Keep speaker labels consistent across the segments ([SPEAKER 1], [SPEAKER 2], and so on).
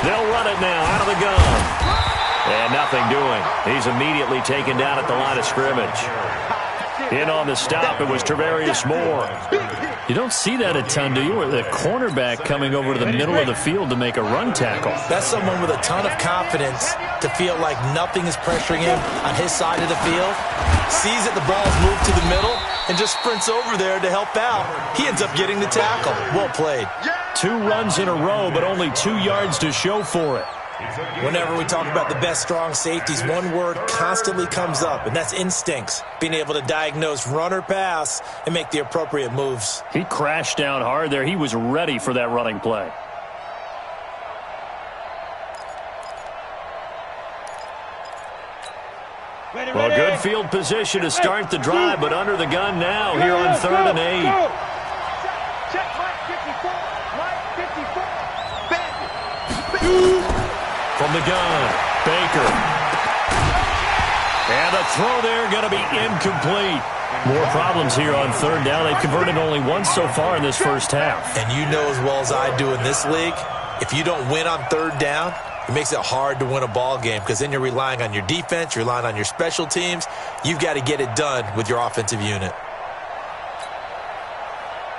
[SPEAKER 1] They'll run it now out of the gun. And nothing doing. He's immediately taken down at the line of scrimmage. In on the stop, it was Travarius Moore.
[SPEAKER 2] You don't see that a ton, do you? Or the cornerback coming over to the middle of the field to make a run tackle.
[SPEAKER 3] That's someone with a ton of confidence to feel like nothing is pressuring him on his side of the field. Sees that the ball's moved to the middle and just sprints over there to help out. He ends up getting the tackle. Well played.
[SPEAKER 1] 2 runs in a row, but only 2 yards to show for it.
[SPEAKER 3] Whenever we talk about the best strong safeties, one word constantly comes up, and that's instincts. Being able to diagnose run or pass and make the appropriate moves.
[SPEAKER 2] He crashed down hard there. He was ready for that running play.
[SPEAKER 1] Well, good field position to start the drive, but under the gun now here on 3rd and 8. From the gun, Baker. And a throw there going to be incomplete. More problems here on 3rd down. They've converted only once so far in this first half.
[SPEAKER 3] And you know as well as I do in this league, if you don't win on 3rd down, it makes it hard to win a ball game because then you're relying on your defense, you're relying on your special teams. You've got to get it done with your offensive unit.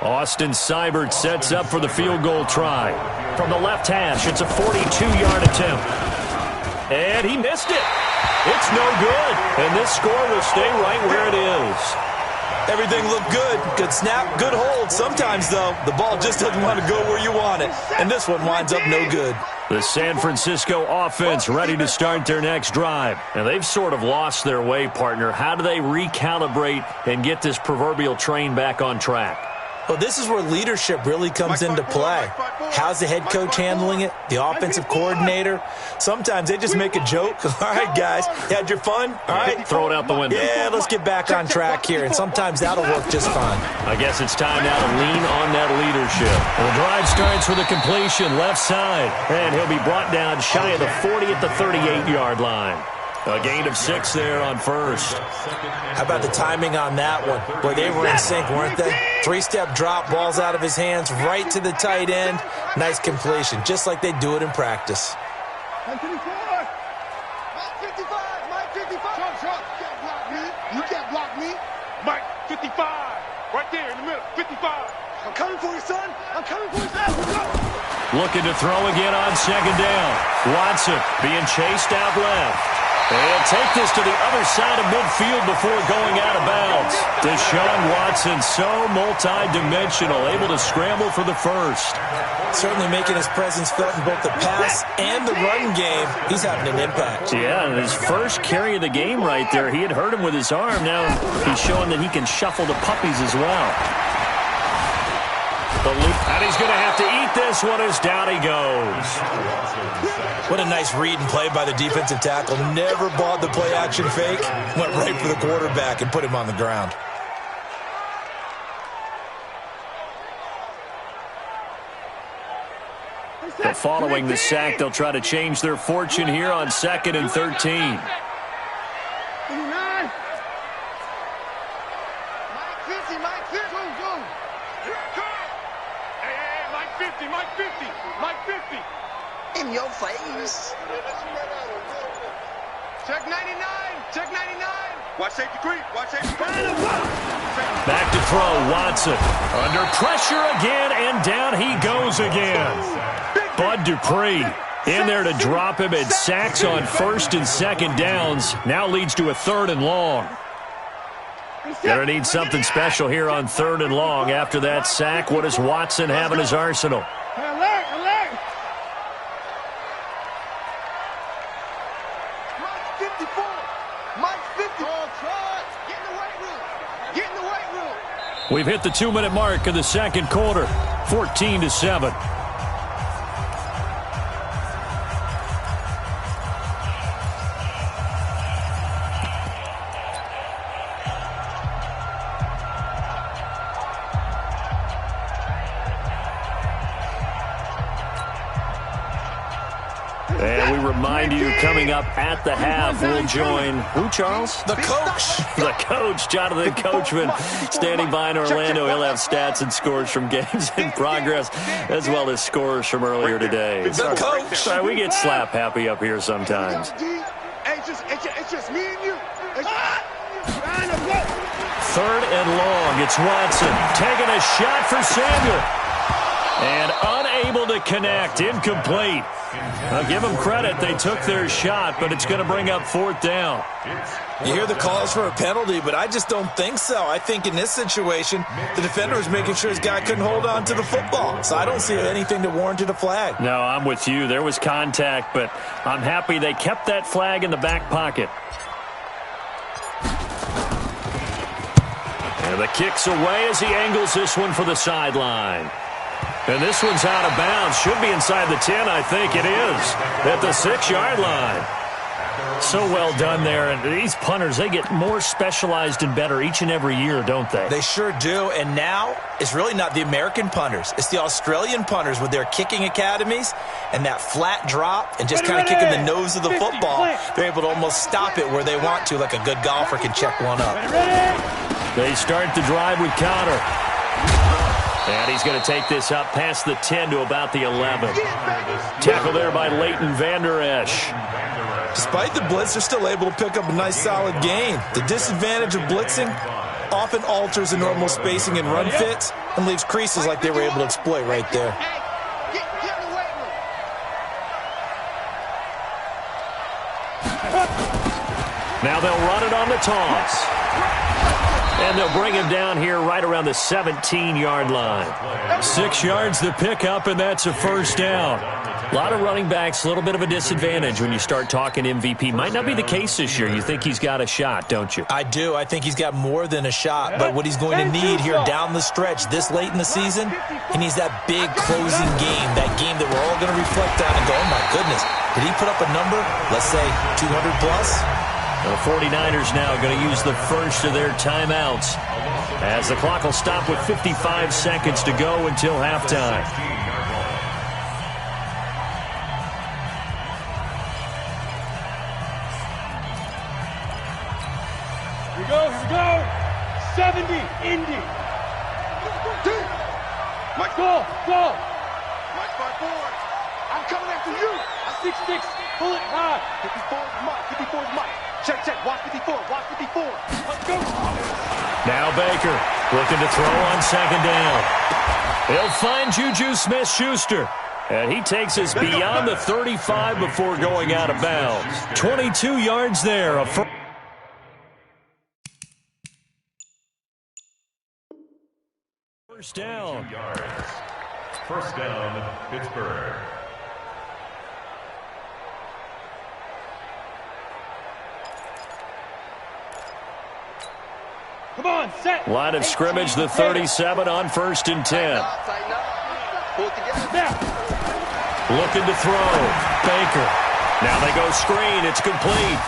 [SPEAKER 1] Austin Seibert sets up for the field goal try. From the left hash, it's a 42-yard attempt. And he missed it. It's no good. And this score will stay right where it is.
[SPEAKER 3] Everything looked good. Good snap, good hold. Sometimes, though, the ball just doesn't want to go where you want it. And this one winds up no good.
[SPEAKER 1] The San Francisco offense ready to start their next drive. And they've sort of lost their way, partner. How do they recalibrate and get this proverbial train back on track?
[SPEAKER 3] Well, this is where leadership really comes into play. How's the head coach handling it? The offensive coordinator? Sometimes they just make a joke. All right, guys, you had your fun? All right.
[SPEAKER 1] Throw it out the window.
[SPEAKER 3] Yeah, let's get back on track here. And sometimes that'll work just fine.
[SPEAKER 1] I guess it's time now to lean on that leadership. And the drive starts with a completion left side. And he'll be brought down shy of the 40 at the 38-yard line. A gain of 6 there on first.
[SPEAKER 3] How about the timing on that one? Boy, they were in sync, weren't they? 3-step drop, balls out of his hands, right to the tight end. Nice completion, just like they do it in practice.
[SPEAKER 4] Mike 55, Mike 55. You can't block me. Mike 55, right there in the middle, 55. I'm coming for you, son. I'm coming for you, son.
[SPEAKER 1] Looking to throw again on 2nd down. Watson being chased out left. And take this to the other side of midfield before going out of bounds. Deshaun Watson, so multi-dimensional, able to scramble for the first.
[SPEAKER 3] Certainly making his presence felt in both the pass and the run game. He's having an impact.
[SPEAKER 1] Yeah, and his first carry of the game right there, he had hurt him with his arm. Now he's showing that he can shuffle the puppies as well. The loop, and he's going to have to eat this one as down he goes.
[SPEAKER 3] What a nice read and play by the defensive tackle. Never bought the play-action fake. Went right for the quarterback and put him on the ground.
[SPEAKER 1] But following the sack, they'll try to change their fortune here on 2nd and 13.
[SPEAKER 4] In your face. Check 99. Check 99. Watch safety creep. Watch safety creep.
[SPEAKER 1] Back to throw. Watson under pressure again, and down he goes again. Bud Dupree in there to drop him, and sacks on 1st and 2nd downs. Now leads to a 3rd and long. Gonna need something special here on 3rd and long. After that sack, what does Watson have in his arsenal?
[SPEAKER 4] Alert, alert. Mike 54. Mike 54. Get in the weight room. Get in the weight room.
[SPEAKER 1] We've hit the 2-minute mark of the 2nd quarter. 14-7.
[SPEAKER 2] And we remind you, coming up at the half, we'll join who, Charles?
[SPEAKER 3] The coach.
[SPEAKER 2] The coach, Jonathan Coachman, standing by in Orlando. He'll have stats and scores from games in progress, as well as scores from earlier today.
[SPEAKER 3] The coach.
[SPEAKER 2] Right, we get slap happy up here sometimes.
[SPEAKER 4] It's just me and you.
[SPEAKER 2] Third and long. It's Watson taking a shot for Samuel. And unable to connect. Incomplete. I'll give them credit. They took their shot, but it's going to bring up fourth down.
[SPEAKER 3] You hear the calls for a penalty, but I just don't think so. I think in this situation, the defender was making sure his guy couldn't hold on to the football. So I don't see anything that warranted a flag.
[SPEAKER 2] No, I'm with you. There was contact, but I'm happy they kept that flag in the back pocket. And the kick's away as he angles this one for the sideline. And this one's out of bounds. Should be inside the 10, I think it is. At the 6-yard line. So well done there. And these punters, they get more specialized and better each and every year, don't they?
[SPEAKER 3] They sure do. And now it's really not the American punters. It's the Australian punters with their kicking academies and that flat drop and just kind of kicking the nose of the football. They're able to almost stop it where they want to, like a good golfer can check one up.
[SPEAKER 2] They start the drive with Connor. And he's going to take this up past the 10 to about the 11. Tackle there by Leighton Vander Esch.
[SPEAKER 3] Despite the blitz, they're still able to pick up a nice solid gain. The disadvantage of blitzing often alters the normal spacing and run fits and leaves creases like they were able to exploit right there.
[SPEAKER 2] Now they'll run it on the toss. And they'll bring him down here right around the 17-yard line. 6 yards the pickup, and that's a first down. A lot of running backs, a little bit of a disadvantage when you start talking MVP. Might not be the case this year. You think he's got a shot, don't you?
[SPEAKER 3] I do. I think he's got more than a shot. But what he's going to need here down the stretch this late in the season, he needs that big closing game, that game that we're all going to reflect on and go, oh, my goodness, did he put up a number, let's say 200 plus?
[SPEAKER 2] The 49ers now going to use the first of their timeouts as the clock will stop with 55 seconds to go until halftime.
[SPEAKER 4] Here we go. 70, Indy. Mike, go. Mike, 5-4. I'm coming after you. 6-6, pull it high. 54 is Mike. Check, watch 54, Let's go.
[SPEAKER 2] Now Baker looking to throw on second down. He'll find Juju Smith-Schuster. And he takes us beyond the 35 before going out of bounds. 22 yards there. First down.
[SPEAKER 5] First down, Pittsburgh.
[SPEAKER 4] Come on, set.
[SPEAKER 2] Line of scrimmage, the 37 on 1st and 10. Looking to throw. Baker. Now they go screen. It's complete.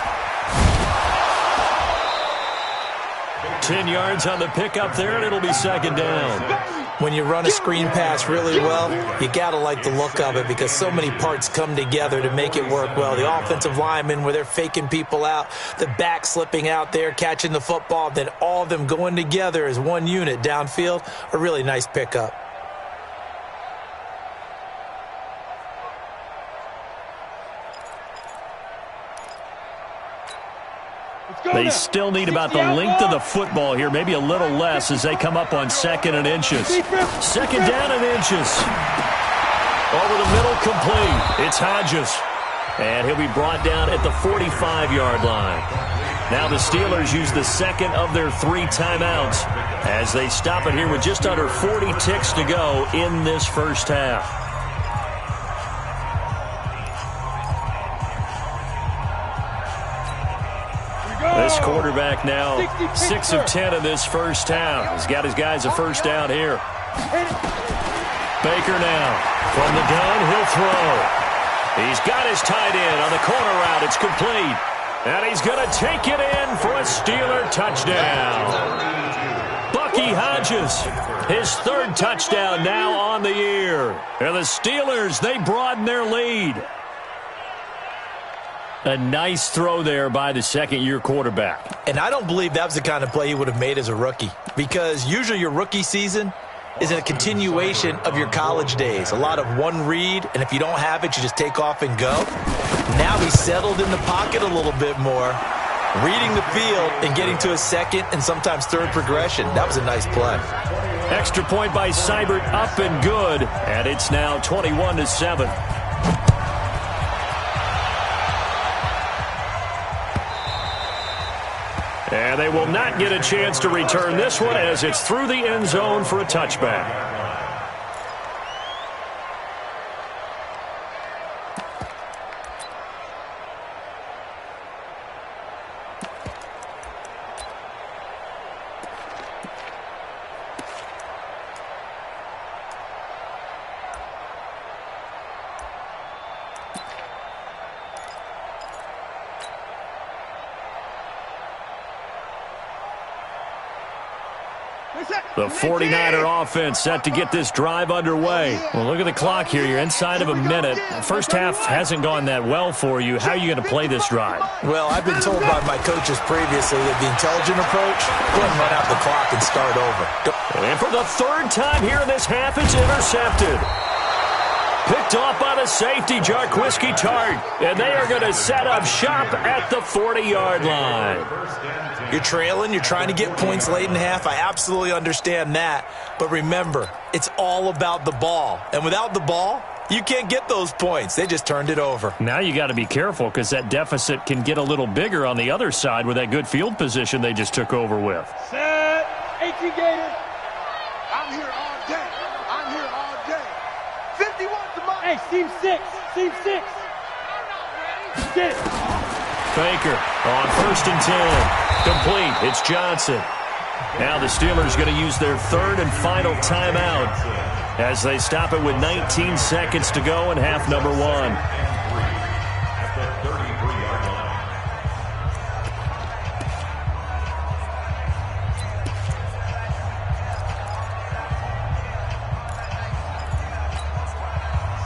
[SPEAKER 2] 10 yards on the pickup there, and it'll be second down.
[SPEAKER 3] When you run a screen pass really well, you got to like the look of it because so many parts come together to make it work well. The offensive linemen where they're faking people out, the back slipping out there, catching the football, then all of them going together as one unit downfield, a really nice pickup.
[SPEAKER 2] They still need about the length of the football here, maybe a little less as they come up on 2nd and inches. 2nd down and inches. Over the middle, complete. It's Hodges. And he'll be brought down at the 45-yard line. Now the Steelers use the second of their 3 timeouts as they stop it here with just under 40 ticks to go in this first half. This quarterback now 6 of 10 in this first half. He's got his guys a first down here. Baker now from the gun. He'll throw. He's got his tight end on the corner route. It's complete. And he's going to take it in for a Steeler touchdown. Bucky Hodges, his 3rd touchdown now on the year. And the Steelers, they broaden their lead.
[SPEAKER 1] A nice throw there by the second-year quarterback.
[SPEAKER 3] And I don't believe that was the kind of play he would have made as a rookie, because usually your rookie season is a continuation of your college days. A lot of one read, and if you don't have it, you just take off and go. Now he's settled in the pocket a little bit more, reading the field and getting to a second and sometimes third progression. That was a nice play.
[SPEAKER 1] Extra point by Seibert, up and good, and it's now 21-7. And they will not get a chance to return this one as it's through the end zone for a touchback. The 49er offense set to get this drive underway. Well, look at the clock here. You're inside of a minute. The first half hasn't gone that well for you. How are you going to play this drive?
[SPEAKER 3] Well, I've been told by my coaches previously that the intelligent approach, go ahead and run out the clock and start over.
[SPEAKER 1] And for the third time here in this half, it's intercepted. Picked off by the safety, Jarquiski Tart. And they are going to set up shop at the 40-yard line.
[SPEAKER 3] You're trailing. You're trying to get points late in half. I absolutely understand that. But remember, it's all about the ball. And without the ball, you can't get those points. They just turned it over.
[SPEAKER 1] Now you got to be careful because that deficit can get a little bigger on the other side with that good field position they just took over with.
[SPEAKER 4] Set. 18 Gators. I'm here all day. I'm here all day. 51 to mine. Hey, seam 6. Seam 6. Get it.
[SPEAKER 1] Baker on 1st and 10. Complete. It's Johnson. Now the Steelers going to use their third and final timeout as they stop it with 19 seconds to go in half number 1.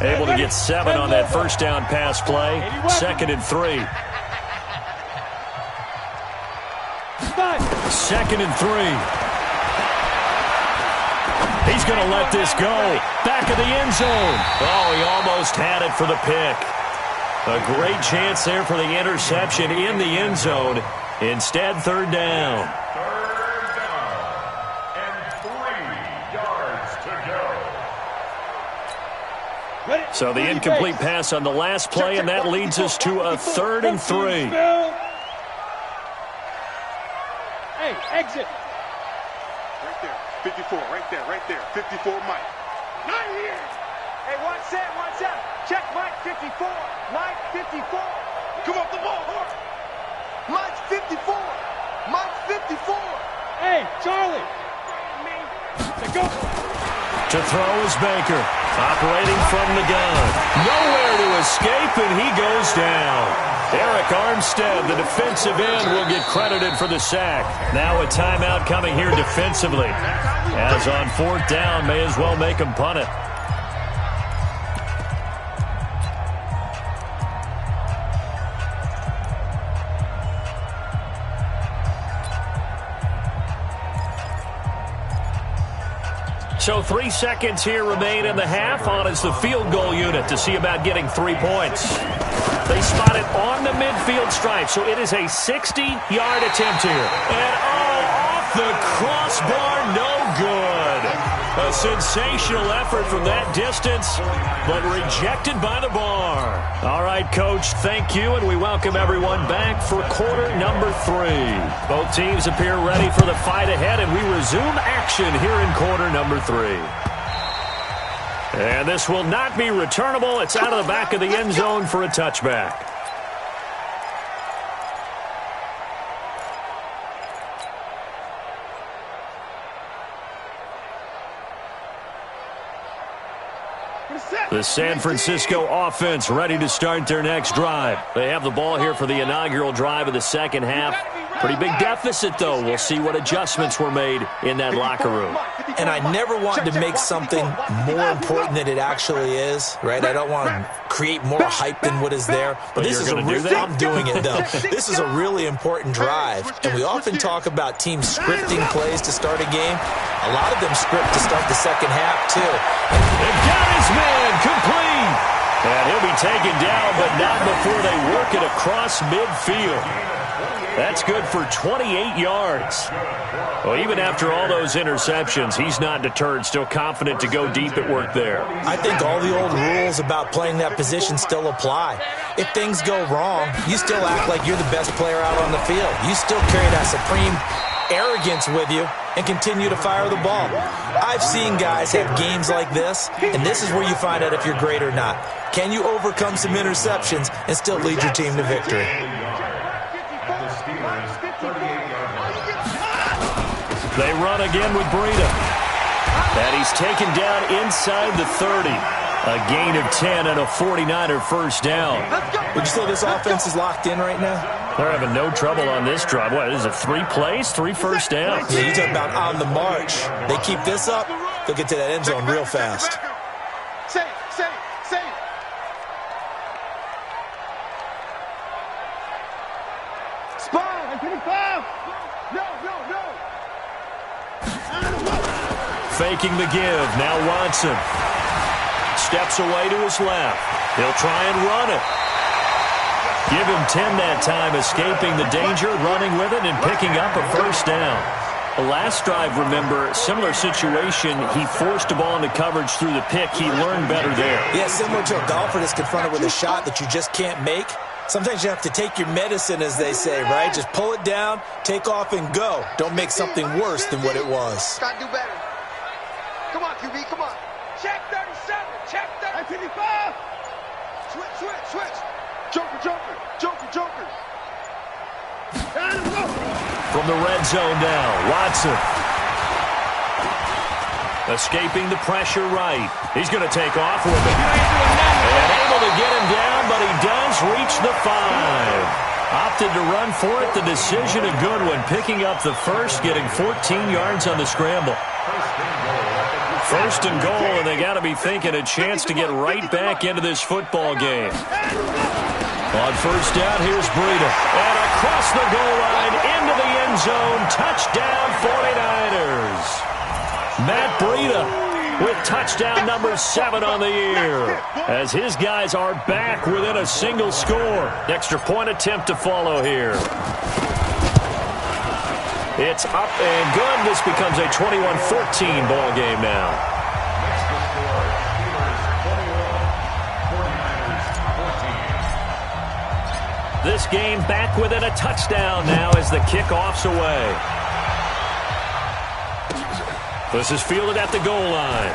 [SPEAKER 1] Able to get 7 on that first down pass play. 2nd and 3. 2nd and 3. He's going to let this go. Back of the end zone. Oh, he almost had it for the pick. A great chance there for the interception in the end zone. Instead, 3rd down.
[SPEAKER 5] 3rd down and 3 yards to go.
[SPEAKER 1] So the incomplete pass on the last play, and that leads us to a 3rd and 3.
[SPEAKER 4] Hey, exit. Right there. 54. Right there. 54, Mike. Not here. Hey, one set. Check Mike 54. Mike 54. Come off the ball, Hort. Mike's 54. Mike's 54. Hey, Charlie. Go.
[SPEAKER 1] To throw is Baker. Operating from the gun. Nowhere to escape, and he goes down. Eric Armstead, the defensive end, will get credited for the sack. Now a timeout coming here defensively. As on 4th down, may as well make him punt it. So 3 seconds here remain in the half. On is the field goal unit to see about getting 3 points. They spot it on the midfield stripe, so it is a 60-yard attempt here. And off the crossbar, no good. A sensational effort from that distance, but rejected by the bar. All right, Coach, thank you, and we welcome everyone back for quarter number 3. Both teams appear ready for the fight ahead, and we resume action here in quarter number 3. And this will not be returnable. It's out of the back of the end zone for a touchback. The San Francisco offense ready to start their next drive. They have the ball here for the inaugural drive of the second half. Pretty big deficit, though. We'll see what adjustments were made in that locker room.
[SPEAKER 3] And I never want to make something more important than it actually is, right? I don't want to create more hype than what is there. But this is I'm doing it, though. This is a really important drive. And we often talk about teams scripting plays to start a game. A lot of them script to start the second half, too.
[SPEAKER 1] They've got his man complete. And he'll be taken down, but not before they work it across midfield. That's good for 28 yards. Well, even after all those interceptions, he's not deterred, still confident to go deep at work there.
[SPEAKER 3] I think all the old rules about playing that position still apply. If things go wrong, you still act like you're the best player out on the field. You still carry that supreme arrogance with you and continue to fire the ball. I've seen guys have games like this, and this is where you find out if you're great or not. Can you overcome some interceptions and still lead your team to victory?
[SPEAKER 1] They run again with Breida. And he's taken down inside the 30. A gain of 10 and a 49er first down.
[SPEAKER 3] Would you say this offense is locked in right now?
[SPEAKER 1] They're having no trouble on this drive. What, is it 3 plays, 3 first downs?
[SPEAKER 3] Yeah, you talk about on the march. They keep this up, they'll get to that end zone real fast.
[SPEAKER 4] Save. Spy, 25. No.
[SPEAKER 1] Faking the give. Now Watson. Steps away to his left. He'll try and run it. Give him 10 that time, escaping the danger, running with it, and picking up a first down. The last drive, remember, similar situation. He forced the ball into coverage through the pick. He learned better there.
[SPEAKER 3] Yeah, similar to a golfer that's confronted with a shot that you just can't make. Sometimes you have to take your medicine, as they say, right? Just pull it down, take off, and go. Don't make something worse than what it was.
[SPEAKER 4] Got to do better. Come on, QB, come on. Check 37, check 35. Switch. Joker.
[SPEAKER 1] From the red zone now, Watson. Escaping the pressure right. He's going to take off with it. And able to get him down, but he does reach the 5. Opted to run for it. The decision a good one. Picking up the first, getting 14 yards on the scramble. First and goal, and they got to be thinking a chance to get right back into this football game. On first down, here's Breida. And across the goal line, into the end zone. Touchdown, 49ers. Matt Breida with touchdown number 7 on the year. As his guys are back within a single score. Extra point attempt to follow here. It's up and good. This becomes a 21-14 ball game now. This game back within a touchdown now as the kickoff's away. This is fielded at the goal line.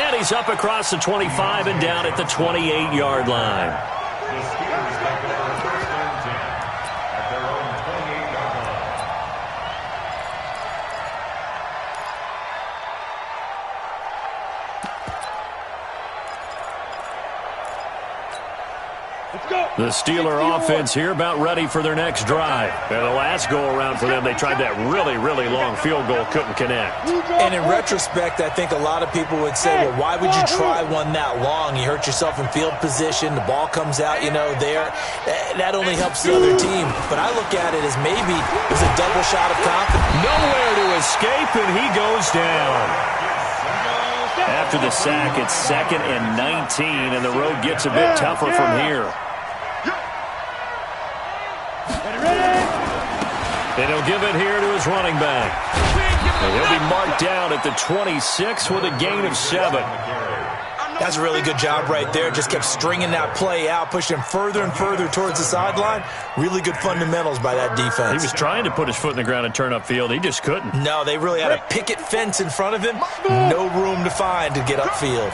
[SPEAKER 1] And he's up across the 25 and down at the 28-yard line. The Steeler offense here about ready for their next drive. And the last go-around for them, they tried that really, really long field goal, couldn't connect.
[SPEAKER 3] And in retrospect, I think a lot of people would say, well, why would you try one that long? You hurt yourself in field position. The ball comes out, there. That only helps the other team. But I look at it as maybe it was a double shot of confidence.
[SPEAKER 1] Nowhere to escape, and he goes down. After the sack, it's 2nd and 19, and the road gets a bit tougher from here. And he'll give it here to his running back. And he'll be marked down at the 26 with a gain of 7.
[SPEAKER 3] That's a really good job right there. Just kept stringing that play out, pushing him further and further towards the sideline. Really good fundamentals by that defense.
[SPEAKER 1] He was trying to put his foot in the ground and turn upfield. He just couldn't.
[SPEAKER 3] No, they really had a picket fence in front of him. No room to find to get upfield.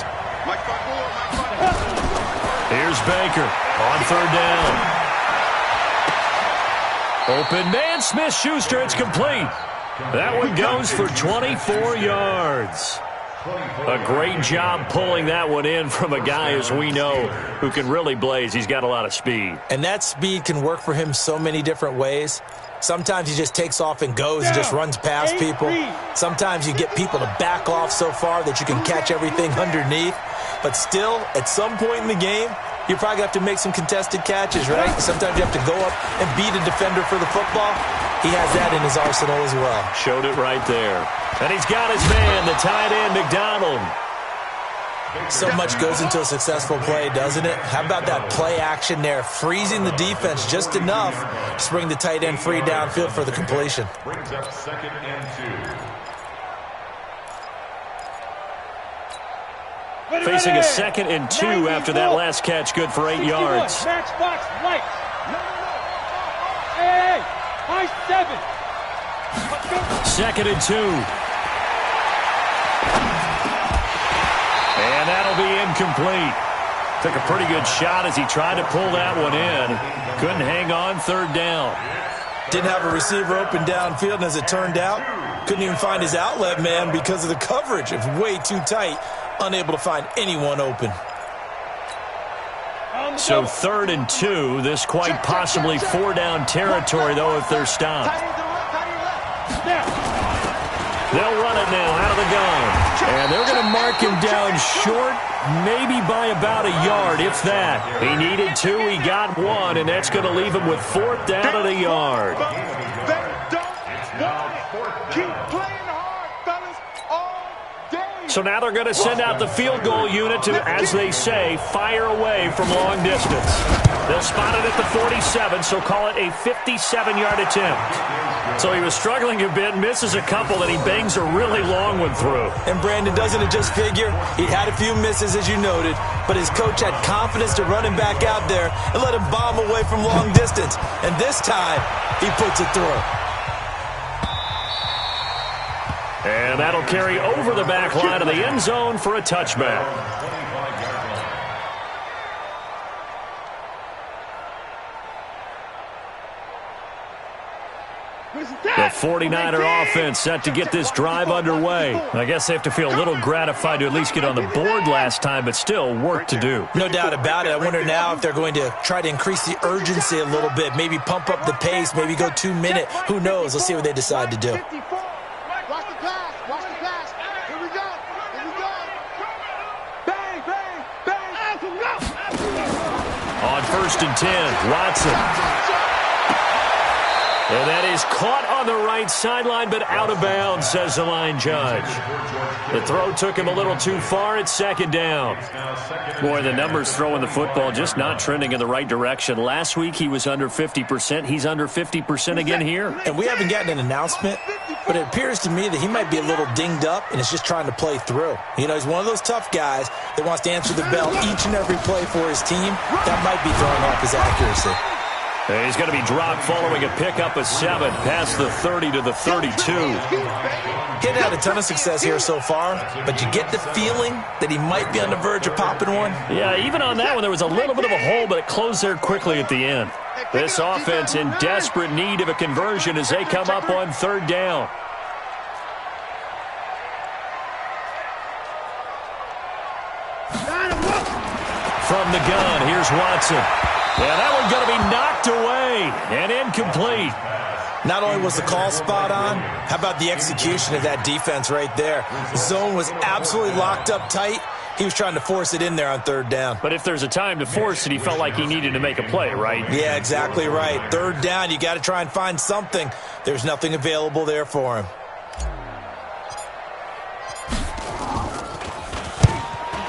[SPEAKER 1] Here's Baker on 3rd down. Open man, Smith-Schuster, it's complete. That one goes for 24 yards. A great job pulling that one in from a guy, as we know, who can really blaze. He's got a lot of speed.
[SPEAKER 3] And that speed can work for him so many different ways. Sometimes he just takes off and goes and just runs past people. Sometimes you get people to back off so far that you can catch everything underneath. But still, at some point in the game, you probably have to make some contested catches, right? Sometimes you have to go up and beat a defender for the football. He has that in his arsenal as well.
[SPEAKER 1] Showed it right there. And he's got his man, the tight end, McDonald.
[SPEAKER 3] So much goes into a successful play, doesn't it? How about that play action there, freezing the defense just enough to bring the tight end free downfield for the completion.
[SPEAKER 5] Brings up 2nd and 2.
[SPEAKER 1] Facing a 2nd and 2 after that last catch, good for 8 yards.
[SPEAKER 4] Match box lights. Hey, high 7.
[SPEAKER 1] 2nd and 2. And that'll be incomplete. Took a pretty good shot as he tried to pull that one in. Couldn't hang on 3rd down.
[SPEAKER 3] Didn't have a receiver open downfield, and as it turned out, couldn't even find his outlet man because of the coverage. It was way too tight, unable to find anyone open.
[SPEAKER 1] So 3rd and 2. This quite possibly 4-down territory, though, if they're stopped. They'll run it now out of the gun. And they're going to mark him down short, maybe by about a yard, if that. He needed 2, he got 1, and that's going to leave him with 4th down at a yard.
[SPEAKER 4] Keep playing hard, fellas, all day.
[SPEAKER 1] So now they're going to send out the field goal unit to, as they say, fire away from long distance. They'll spot it at the 47, so call it a 57-yard attempt. So he was struggling a bit, misses a couple, and he bangs a really long one through.
[SPEAKER 3] And Brandon, doesn't it just figure? He'd had a few misses, as you noted, but his coach had confidence to run him back out there and let him bomb away from long distance. And this time, he puts it through.
[SPEAKER 1] And that'll carry over the back line of the end zone for a touchback. The 49er offense set to get this drive underway. I guess they have to feel a little gratified to at least get on the board last time, but still work to do.
[SPEAKER 3] No doubt about it. I wonder now if they're going to try to increase the urgency a little bit, maybe pump up the pace, maybe go 2-minute. Who knows? Let's see what they decide to do.
[SPEAKER 4] Watch the pass. Watch the pass. Here we go. Here we go. Bang, bang, bang.
[SPEAKER 1] On 1st and 10, Watson. And that is caught on the right sideline, but out of bounds, says the line judge. The throw took him a little too far at 2nd down. Boy, the numbers throwing the football just not trending in the right direction. Last week he was under 50%. He's under 50% again here.
[SPEAKER 3] And we haven't gotten an announcement, but it appears to me that he might be a little dinged up and is just trying to play through. You know, he's one of those tough guys that wants to answer the bell each and every play for his team. That might be throwing off his accuracy.
[SPEAKER 1] He's going to be dropped following a pickup of 7 past the 30 to the 32.
[SPEAKER 3] He hadn't had a ton of success here so far, but you get the feeling that he might be on the verge of popping one.
[SPEAKER 1] Yeah, even on that one, there was a little bit of a hole, but it closed there quickly at the end. This offense in desperate need of a conversion as they come up on 3rd down. From the gun, here's Watson. Yeah, that one's going to be knocked away and incomplete.
[SPEAKER 3] Not only was the call spot on, how about the execution of that defense right there? The zone was absolutely locked up tight. He was trying to force it in there on 3rd down.
[SPEAKER 1] But if there's a time to force it, he felt like he needed to make a play, right?
[SPEAKER 3] Yeah, exactly right. 3rd down, you got to try and find something. There's nothing available there for him.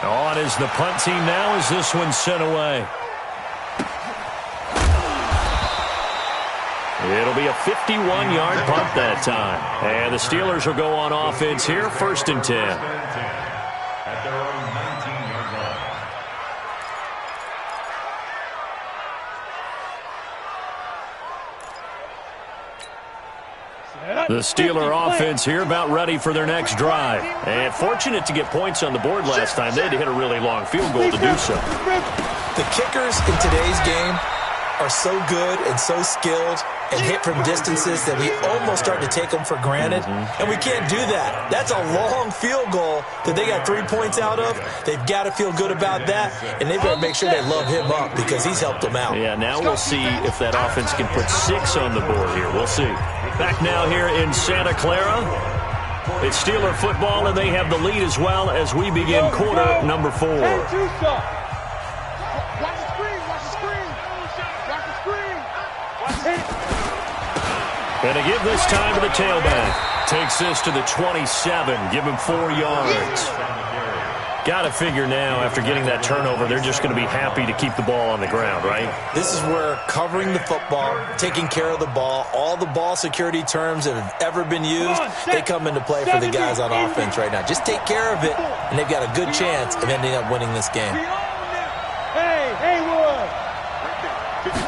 [SPEAKER 1] On is the punt team now as this one's sent away. It'll be a 51-yard punt that time. And the Steelers will go on offense here, 1st and 10.
[SPEAKER 5] At their own 19-yard line.
[SPEAKER 1] The Steeler offense here about ready for their next drive. And fortunate to get points on the board last time. They had to hit a really long field goal to do so.
[SPEAKER 3] The kickers in today's game are so good and so skilled and hit from distances that we almost start to take them for granted, and we can't do that. That's a long field goal that they got 3 points out of. They've got to feel good about that, and they better make sure they love him up because he's helped them out.
[SPEAKER 2] Yeah, now we'll see if that offense can put 6 on the board here. We'll see. Back now here in Santa Clara. It's Steeler football, and they have the lead as well as we begin quarter number 4.
[SPEAKER 4] Watch the screen, watch the screen, watch the screen.
[SPEAKER 1] And to give this time to the tailback. Takes this to the 27. Give him 4 yards. Got to figure now, after getting that turnover, they're just going to be happy to keep the ball on the ground, right?
[SPEAKER 3] This is where covering the football, taking care of the ball, all the ball security terms that have ever been used, they come into play for the guys on offense right now. Just take care of it, and they've got a good chance of ending up winning this game.
[SPEAKER 4] Hey, Haywood.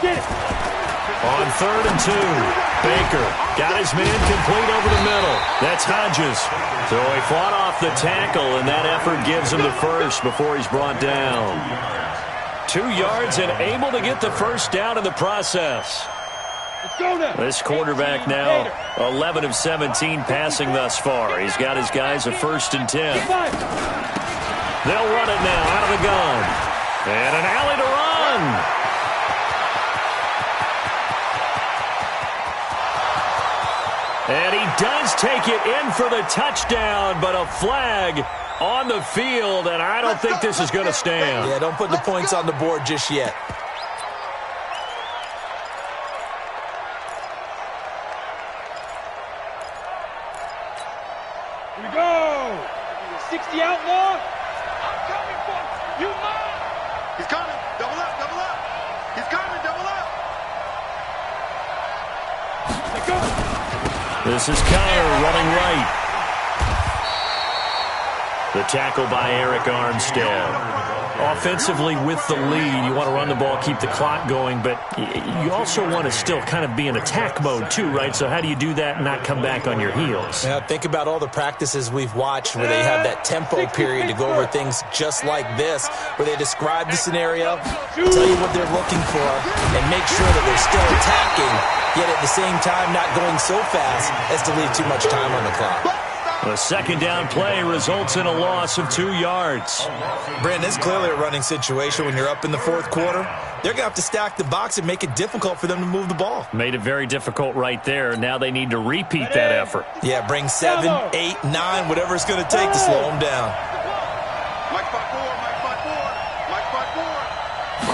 [SPEAKER 4] Get it.
[SPEAKER 1] On 3rd and 2, Baker got his man complete over the middle. That's Hodges. So he fought off the tackle, and that effort gives him the first before he's brought down. 2 yards and able to get the first down in the process.
[SPEAKER 4] Let's go now.
[SPEAKER 1] This quarterback now 11 of 17 passing thus far. He's got his guys a 1st and 10. They'll run it now out of the gun. And an alley to run. And he does take it in for the touchdown, but a flag on the field, and I don't think this is going to stand.
[SPEAKER 3] Yeah, don't put the points on the board just yet.
[SPEAKER 4] Here we go. 60 outlaw. I'm coming for you. Mine. He's coming. Double up, double up. He's coming, double up. Let's go.
[SPEAKER 1] This is Connor running right. The tackle by Eric Armstead. Offensively with the lead, you want to run the ball, keep the clock going, but you also want to still kind of be in attack mode too, right? So how do you do that and not come back on your heels?
[SPEAKER 3] Now, think about all the practices we've watched where they have that tempo period to go over things just like this, where they describe the scenario, tell you what they're looking for, and make sure that they're still attacking, yet at the same time not going so fast as to leave too much time on the clock.
[SPEAKER 1] The 2nd down play results in a loss of 2 yards.
[SPEAKER 3] Brandon, it's clearly a running situation when you're up in the 4th quarter. They're going to have to stack the box and make it difficult for them to move the ball.
[SPEAKER 1] Made it very difficult right there. Now they need to repeat that effort.
[SPEAKER 3] Yeah, bring 7, 8, 9, whatever it's going to take to slow them down.
[SPEAKER 4] Mike spot 4, Mike spot 4, Mike spot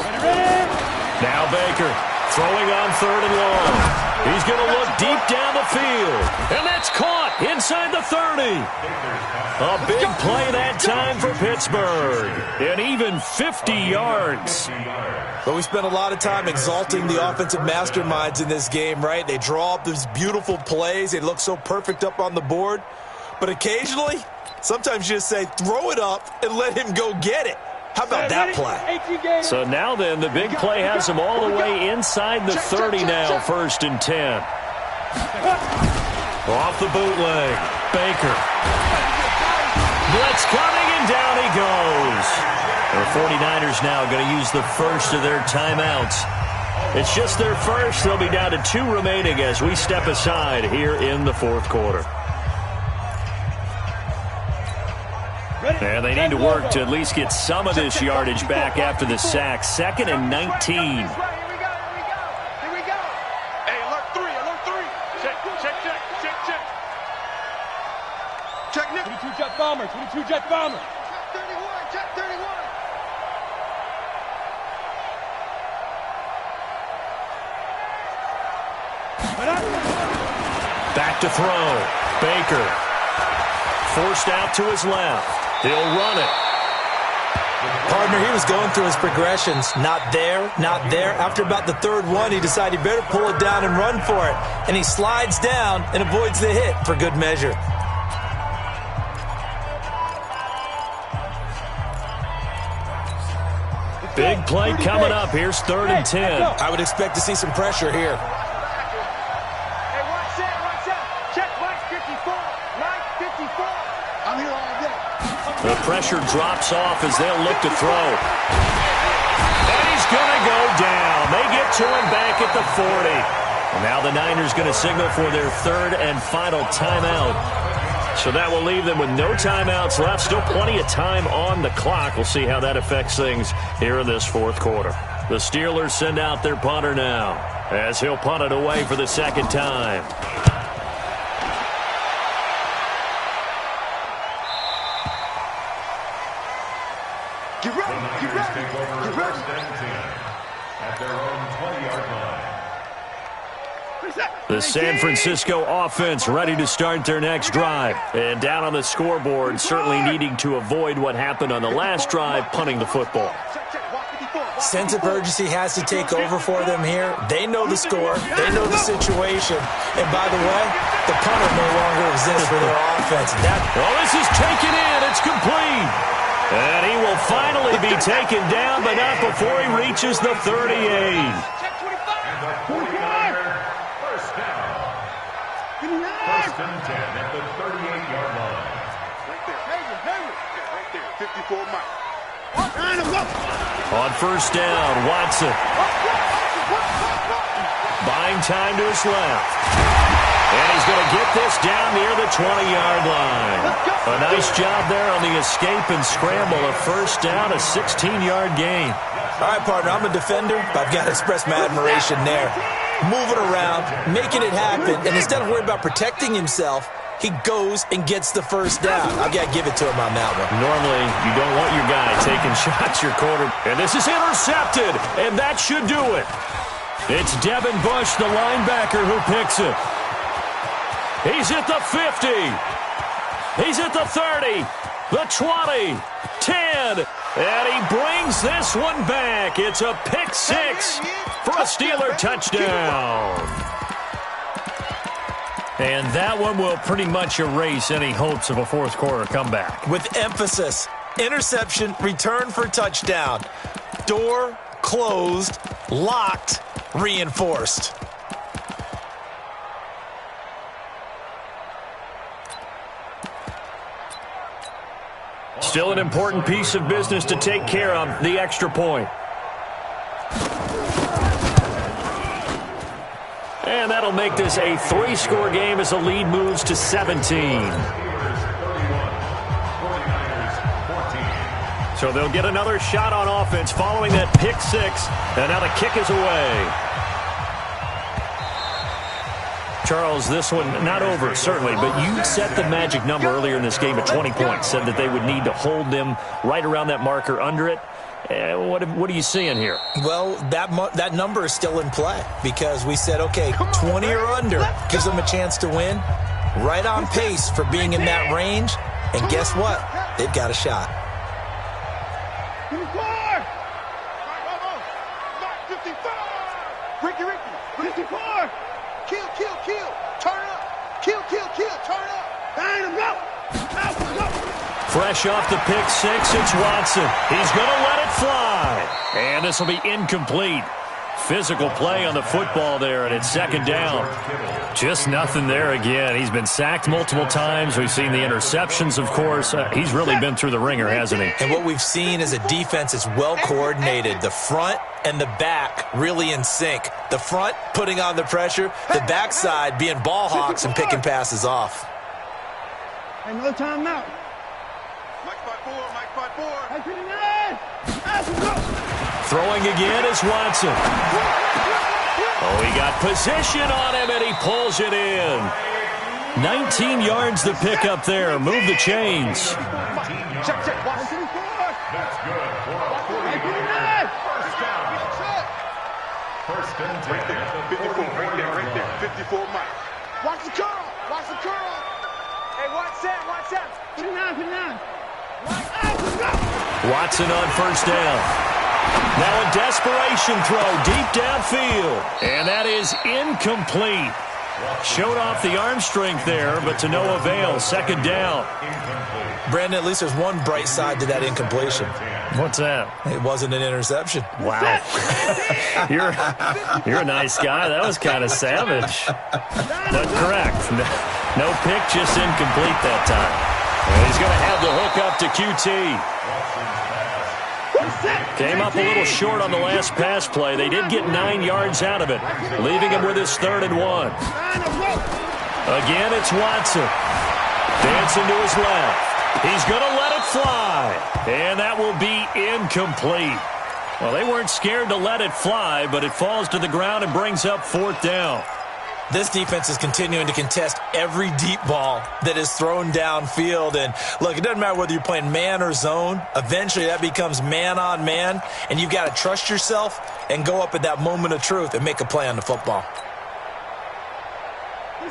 [SPEAKER 4] 4.
[SPEAKER 1] Now Baker throwing on 3rd and long. He's going to look deep down the field. And that's caught inside the 30. A big play that time for Pittsburgh. And even 50 yards.
[SPEAKER 3] But we spent a lot of time exalting the offensive masterminds in this game, right? They draw up these beautiful plays. They look so perfect up on the board. But occasionally, sometimes you just say, throw it up and let him go get it. How about that play?
[SPEAKER 1] So now then, the big play has them all the way inside the 30 now, 1st and 10. Off the bootleg, Baker. Blitz coming, and down he goes. The 49ers now going to use the first of their timeouts. It's just their first. They'll be down to 2 remaining as we step aside here in the 4th quarter. And they need to work to at least get some of this yardage back after the sack. 2nd and 19.
[SPEAKER 4] Here we go. Hey, alert 3. Check. Check, Nick. 22 jet bomber. Check 31.
[SPEAKER 1] Back to throw. Baker. Forced out to his left. He'll run it.
[SPEAKER 3] Partner, he was going through his progressions. Not there, not there. After about the 3rd one, he decided he better pull it down and run for it. And he slides down and avoids the hit for good measure.
[SPEAKER 1] Big play coming up. Here's 3rd and 10.
[SPEAKER 3] I would expect to see some pressure here.
[SPEAKER 4] Hey, watch that. Check Mike 54. Mike 54. I'm here all day.
[SPEAKER 1] The pressure drops off as they'll look to throw. And he's going to go down. They get to him back at the 40. And now the Niners going to signal for their third and final timeout. So that will leave them with no timeouts left. Still plenty of time on the clock. We'll see how that affects things here in this fourth quarter. The Steelers send out their punter now as he'll punt it away for the second time.
[SPEAKER 4] Get ready, get ready,
[SPEAKER 5] Take over
[SPEAKER 4] get ready.
[SPEAKER 5] first and 10 at their own 20-yard line.
[SPEAKER 1] The San Francisco offense ready to start their next drive. And down on the scoreboard, certainly needing to avoid what happened on the last drive, punting the football.
[SPEAKER 3] Sense of urgency has to take over for them here. They know the score. They know the situation. And by the way, the punter no longer exists for their offense.
[SPEAKER 1] This is taken in. It's complete. And he will finally be taken down, but not before he reaches the 38.
[SPEAKER 5] First and 10 at the 38-yard line.
[SPEAKER 4] Right there, 54 Mike.
[SPEAKER 1] On first down, Watson. Buying time to his left. And he's going to get this down near the 20-yard line. A nice job there on the escape and scramble. A first down, a 16-yard gain.
[SPEAKER 3] All right, partner, I'm a defender, but I've got to express my admiration there. Moving around, making it happen, and instead of worrying about protecting himself, he goes and gets the first down. I've got to give it to him on that one.
[SPEAKER 1] Normally, you don't want your guy taking shots your quarter. And this is intercepted, and that should do it. It's Devin Bush, the linebacker, who picks it. He's at the 50. He's at the 30, the 20, 10, and he brings this one back. It's a pick six for a Steeler touchdown. And that one will pretty much erase any hopes of a fourth quarter comeback.
[SPEAKER 3] With emphasis, interception, return for touchdown. Door closed, locked, reinforced.
[SPEAKER 1] Still an important piece of business to take care of, the extra point. And that'll make this a 3-score game as the lead moves to 17. So they'll get another shot on offense following that pick six. And now the kick is away. Charles, this one not over, certainly, but you set the magic number earlier in this game at 20 points. Said that they would need to hold them right around that marker under it. What are you seeing here?
[SPEAKER 3] Well, that number is still in play because we said, okay, 20 or under gives them a chance to win. Right on pace for being in that range. And guess what? They've got a shot.
[SPEAKER 4] 54! Ricky, 54! Kill, turn up! Kill, turn up!
[SPEAKER 1] Fresh off the pick six, it's Watson. He's going to let it fly. And this will be incomplete. Physical play on the football there, and it's second down. Just nothing there again. He's been sacked multiple times. We've seen the interceptions, of course. He's really been through the ringer, hasn't he?
[SPEAKER 3] And what we've seen is a defense that's well coordinated. The front and the back really in sync. The front putting on the pressure, the backside being ball hawks and picking passes off.
[SPEAKER 6] Another timeout.
[SPEAKER 4] Mike 5-4, Mike 5-4.
[SPEAKER 6] Hey, 59.
[SPEAKER 1] Throwing again is Watson. Oh, he got position on him, and he pulls it in. 19 yards the pick up there. Move the chains.
[SPEAKER 4] Check,
[SPEAKER 5] That's
[SPEAKER 4] watch.
[SPEAKER 5] good for a 40-yard first down. First and 10 at the
[SPEAKER 4] 54, right there. 54 Mike.
[SPEAKER 6] Watch the curl.
[SPEAKER 4] Hey, watch that.
[SPEAKER 6] 59.
[SPEAKER 1] Watson on first down. Now a desperation throw deep downfield. And that is incomplete. Showed off the arm strength there, but to no avail. Second down.
[SPEAKER 3] Brandon, at least there's one bright side to that incompletion.
[SPEAKER 1] What's that?
[SPEAKER 3] It wasn't an interception.
[SPEAKER 1] Wow. You're a nice guy. That was kind of savage. But correct. No pick, just incomplete that time. And he's going to have the hook up to QT. Came up a little short on the last pass play. They did get 9 yards out of it, leaving him with his 3rd and 1. Again, it's Watson. Dancing to his left. He's going to let it fly. And that will be incomplete. Well, they weren't scared to let it fly, but it falls to the ground and brings up 4th down.
[SPEAKER 3] This defense is continuing to contest every deep ball that is thrown downfield. And, look, it doesn't matter whether you're playing man or zone. Eventually, that becomes man-on-man, and you've got to trust yourself and go up at that moment of truth and make a play on the football.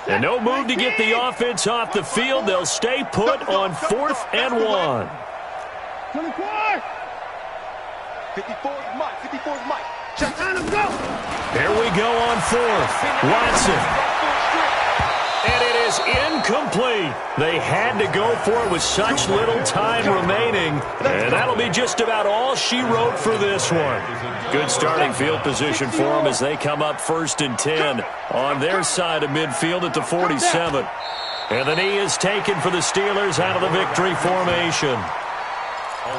[SPEAKER 1] And no move to get the offense off the field. They'll stay put on 4th and 1.
[SPEAKER 6] 24.
[SPEAKER 4] 54's Mike. 54's Mike.
[SPEAKER 6] Check on him, go.
[SPEAKER 1] Here we go on 4th. Watson. And it is incomplete. They had to go for it with such little time remaining. And that'll be just about all she wrote for this one. Good starting field position for them as they come up 1st and 10 on their side of midfield at the 47. And the knee is taken for the Steelers out of the victory formation.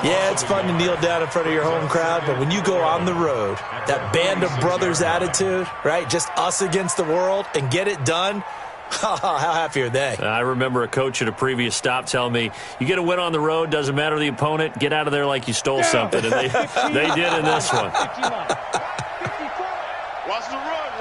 [SPEAKER 3] Yeah, it's fun to kneel down in front of your home crowd, but when you go on the road, that band of brothers attitude, right, just us against the world, and get it done, how happy are they?
[SPEAKER 1] I remember a coach at a previous stop telling me, you get a win on the road, doesn't matter the opponent, get out of there like you stole something. And they did in this one.
[SPEAKER 4] Watch the run. Watch the run.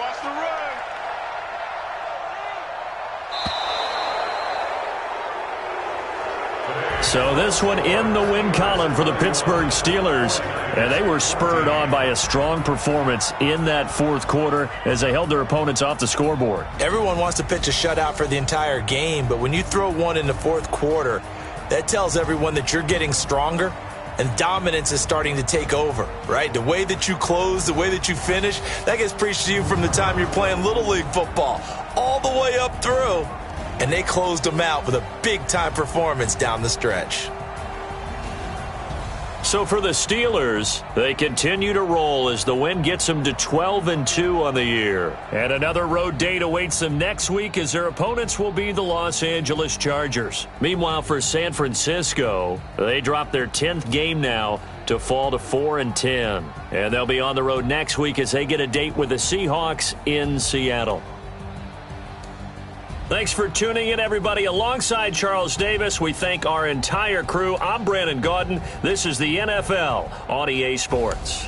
[SPEAKER 1] So this one in the win column for the Pittsburgh Steelers. And they were spurred on by a strong performance in that 4th quarter as they held their opponents off the scoreboard.
[SPEAKER 3] Everyone wants to pitch a shutout for the entire game, but when you throw one in the 4th quarter, that tells everyone that you're getting stronger and dominance is starting to take over, right? The way that you close, the way that you finish, that gets preached to you from the time you're playing Little League football all the way up through. And they closed them out with a big-time performance down the stretch.
[SPEAKER 1] So for the Steelers, they continue to roll as the win gets them to 12-2 on the year. And another road date awaits them next week as their opponents will be the Los Angeles Chargers. Meanwhile, for San Francisco, they drop their 10th game now to fall to 4-10. And they'll be on the road next week as they get a date with the Seahawks in Seattle. Thanks for tuning in, everybody. Alongside Charles Davis, we thank our entire crew. I'm Brandon Gaudin. This is the NFL on EA Sports.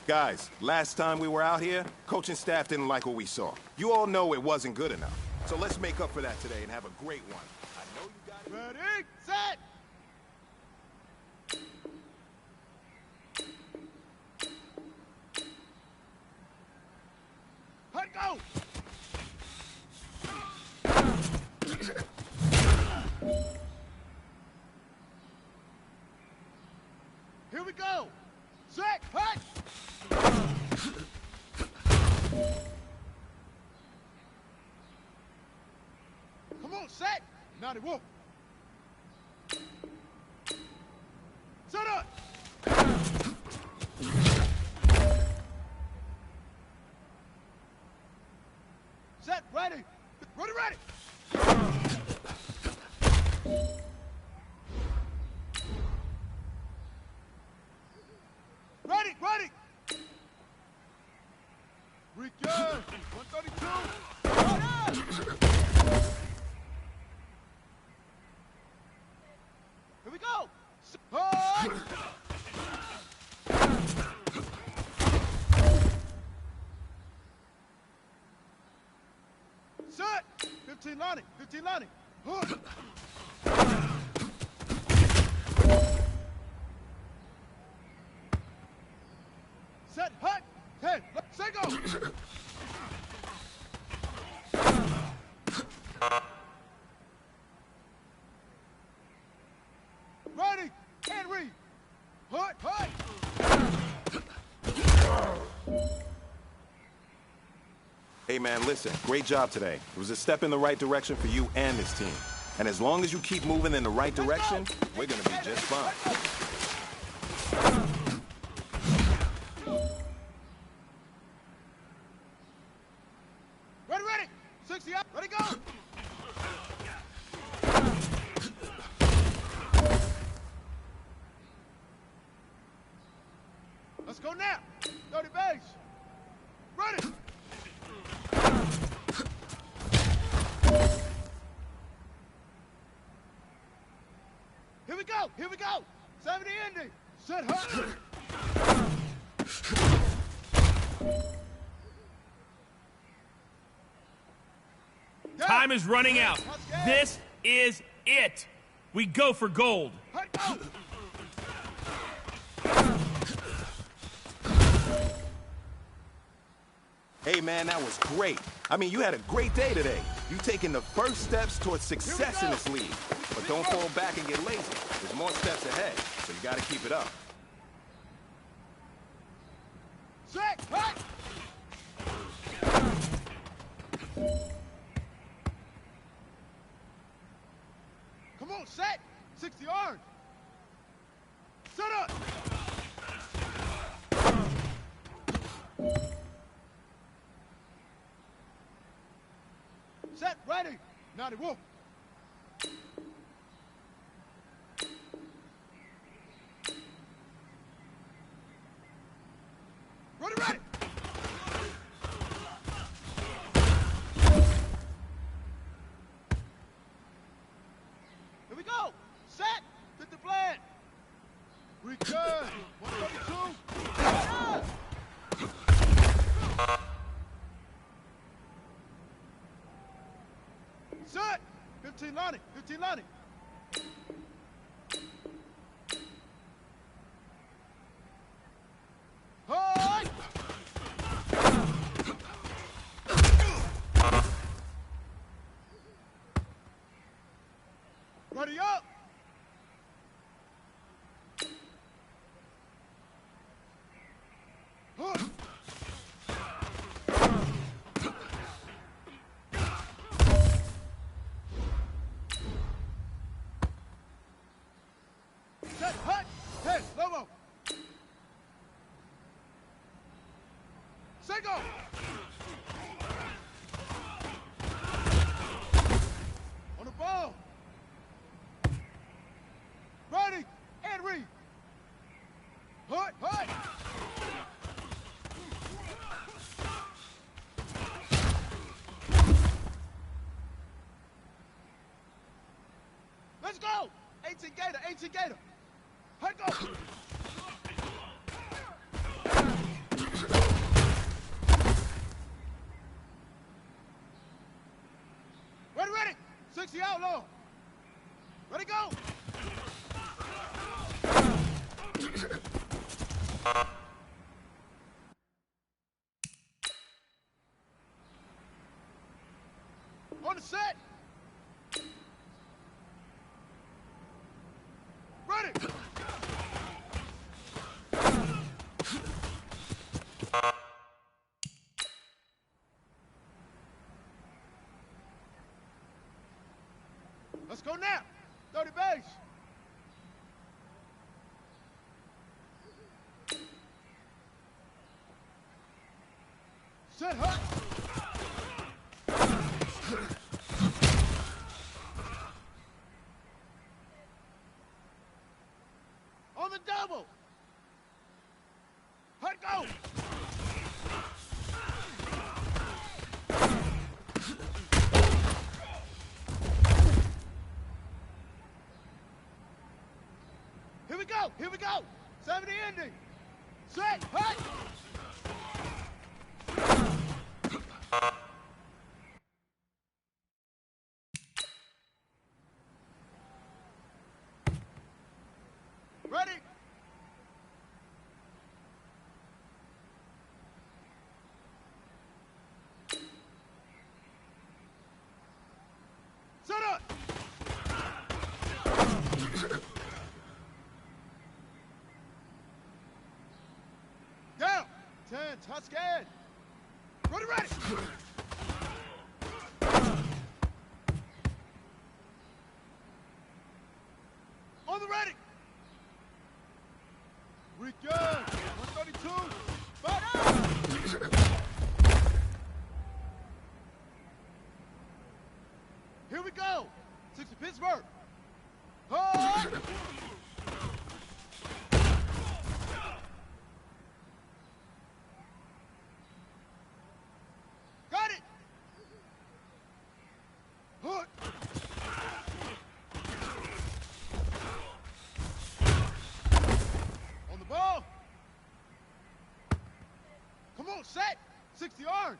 [SPEAKER 7] Guys, last time we were out here, coaching staff didn't like what we saw. You all know it wasn't good enough. So let's make up for that today and have a great one. I know you got it.
[SPEAKER 6] Ready, set! Let go! Here we go! Set, hut! Come on, set! Now they walk. Set up! Set, ready! Ready, ready! Ready, ready! Weekend! 132! Ready! Here we go! Hard! Set! 15 lining, 15 lining. Hood! Set, hut! Hey, say go! Ready, and read. Hut, hut!
[SPEAKER 7] Hey man, listen, great job today. It was a step in the right direction for you and this team. And as long as you keep moving in the right direction, we're gonna be just fine.
[SPEAKER 6] Ready, ready! 60 up, ready, go! Let's go now! 30 base! Ready! Here we go! Here we go! 70 ending! Set hut!
[SPEAKER 8] Time is running out. This is it. We go for gold.
[SPEAKER 6] Hut, go!
[SPEAKER 7] Hey man, that was great. I mean, you had a great day today. You've taken the first steps towards success in this league. But don't fall back and get lazy. There's more steps ahead, so you gotta keep it up.
[SPEAKER 6] Set, hut! Come on, set! 60 yards! Set up! Set, ready! Now they walk! Ready, ready! Here we go! Set! Hit the plan! Return! 132! Yeah! Set! 15 lining, 15 lining. Hi! Ready up! Huh. Set, hut, head, low. Say go! On the ball! Ready, and read! Hut, hut! Let's go! 18 Gator, 18 Gator! Hut, go! outlaw. Ready, go. On the set. Ready. Let's go now. 30 base. Set hut. On the double. Hut go. Here we go. Here we go. 70 ending. Set hut. Ready? Set up! Down! 10, touch scared. Ready, ready! On the ready! We good. 132. Fight out. Here we go. 60 Pittsburgh. Hard. Got it. Hood. Ball. Come on, set. 60 yards.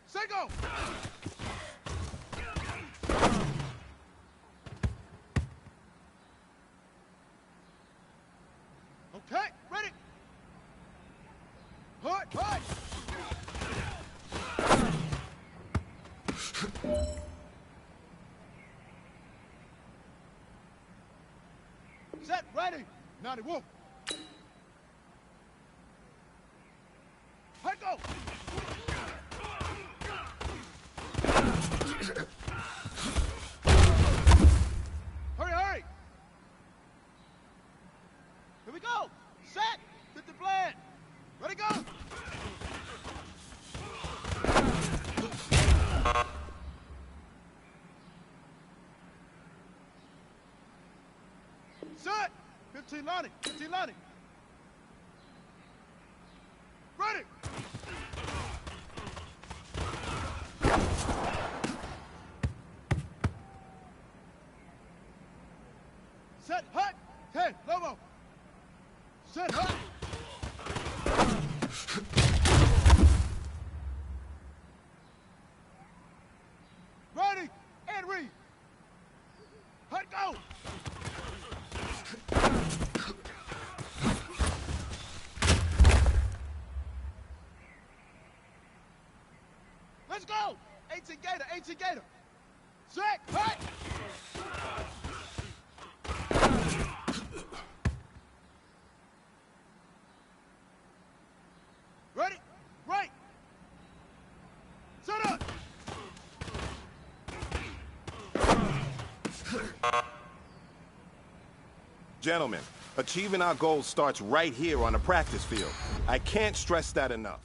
[SPEAKER 6] Set, go. Okay, ready. Hut, hut. Set, ready. 91. Let go! Hurry, hurry! Here we go! Set! 50 flat! Ready, go! Set! 15 lining! 15 lining! Ready! Set hut! Hey, Lobo! Set hut! Ready! And read! Hut go! Let's go! 18 Gator, 18 Gator! Set hut! Ready? Right. Set up.
[SPEAKER 7] Gentlemen, achieving our goals starts right here on the practice field. I can't stress that enough.